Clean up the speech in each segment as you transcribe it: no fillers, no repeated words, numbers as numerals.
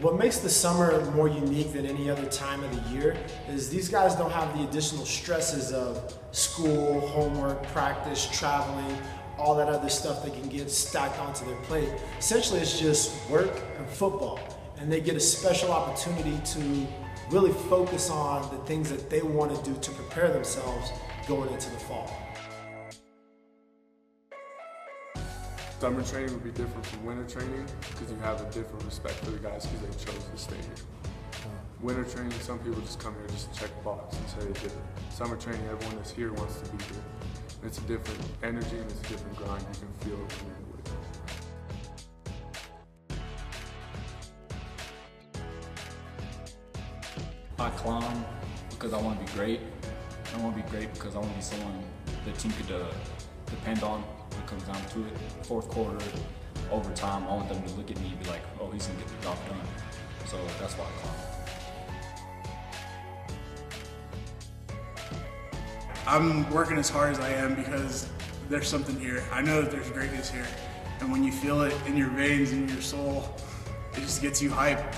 What makes the summer more unique than any other time of the year is these guys don't have the additional stresses of school, homework, practice, traveling, all that other stuff that can get stacked onto their plate. Essentially, it's just work and football, and they get a special opportunity to really focus on the things that they want to do to prepare themselves going into the fall. Summer training would be different from winter training because you have a different respect for the guys because they chose to stay here. Winter training, some people just come here just to check the box and say they did it. Summer training, everyone that's here wants to be here. And it's a different energy and it's a different grind. You can feel it when you're with it. I climb because I want to be great. I want to be great because I want to be someone the team could depend on when it comes down to it. Fourth quarter, overtime, I want them to look at me and be like, oh, he's going to get the job done. So that's why I climb. I'm working as hard as I am because there's something here. I know that there's greatness here. And when you feel it in your veins and your soul, it just gets you hyped.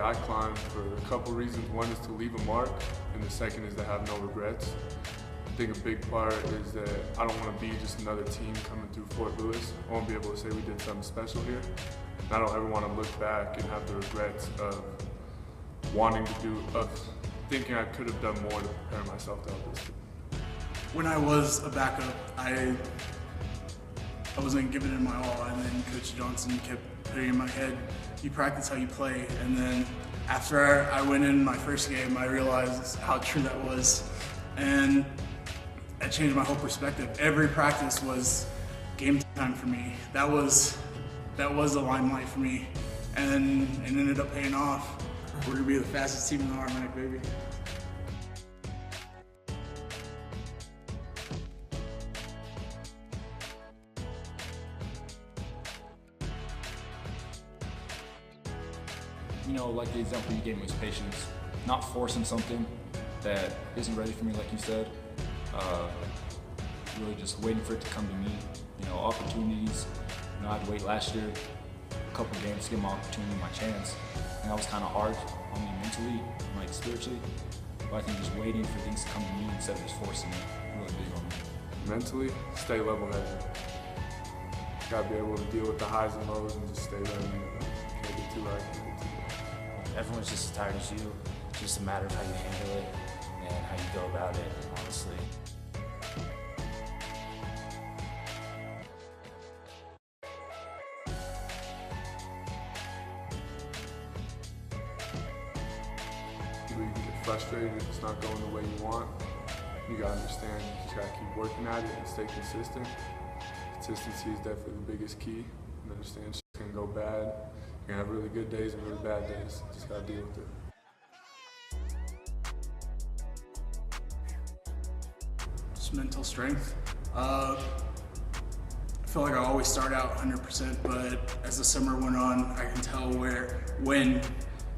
I climb for a couple reasons. One is to leave a mark, and the second is to have no regrets. I think a big part is that I don't want to be just another team coming through Fort Lewis. I want to be able to say we did something special here. And I don't ever want to look back and have the regrets of thinking I could have done more to prepare myself to help this team. When I was a backup, I wasn't giving it my all, and then Coach Johnson kept putting in my head, you practice how you play. And then after I went in my first game, I realized how true that was. And that changed my whole perspective. Every practice was game time for me. That was the limelight for me. And it ended up paying off. We're gonna be the fastest team in the Automatic, baby. You know, like the example you gave me was patience. Not forcing something that isn't ready for me, like you said. Really just waiting for it to come to me. You know, opportunities. You know, I had to wait last year, a couple games to get my opportunity, my chance. And that was kind of hard on me mentally, like spiritually. But I think just waiting for things to come to me instead of just forcing it, really big on me. Mentally, stay level-headed. Gotta be able to deal with the highs and lows and just stay there. Can't get too high, can't get too low. Everyone's just as tired as you. It's just a matter of how you handle it and how you go about it, honestly. You can get frustrated if it's not going the way you want. You gotta understand, you just gotta keep working at it and stay consistent. Consistency is definitely the biggest key. And understand shit's gonna go bad. You're gonna have really good days and really bad days. Just gotta deal with it. Just mental strength. I feel like I always start out 100%, but as the summer went on, I can tell when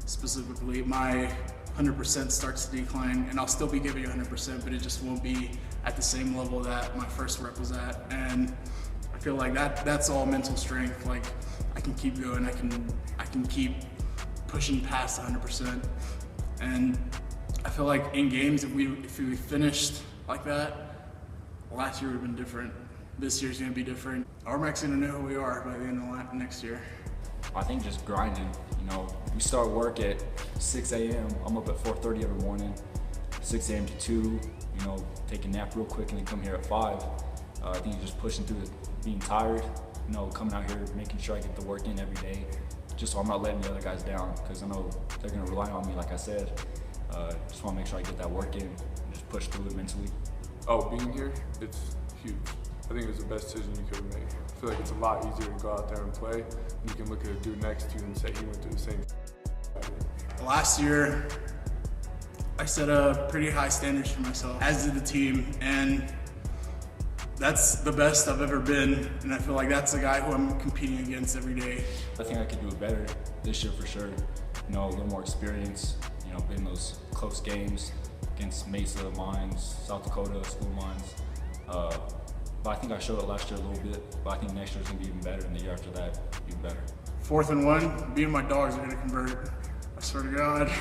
specifically my 100% starts to decline, and I'll still be giving 100%, but it just won't be at the same level that my first rep was at. And I feel like that's all mental strength. Like, I can keep going, I can keep pushing past 100%. And I feel like in games, if we finished like that, last year would have been different. This year's gonna be different. Armac's gonna know who we are by the end of next year. I think just grinding. You know, we start work at 6 a.m. I'm up at 4:30 every morning, 6 a.m. to 2, you know, take a nap real quick and then come here at 5. I think just pushing through being tired, you know, coming out here, making sure I get the work in every day, just so I'm not letting the other guys down, because I know they're gonna rely on me, like I said. Just wanna make sure I get that work in and just push through it mentally. Oh, being here, it's huge. I think it was the best decision you could have made. I feel like it's a lot easier to go out there and play. And you can look at a dude next to you and say he went through the same. Last year, I set a pretty high standards for myself, as did the team, and that's the best I've ever been, and I feel like that's the guy who I'm competing against every day. I think I could do it better this year for sure. You know, a little more experience, you know, been in those close games, against Mesa Mines, South Dakota school mines. But I think I showed it last year a little bit, but I think next year is going to be even better, and the year after that, even better. 4th and 1, me and my dogs are going to convert. I swear to God.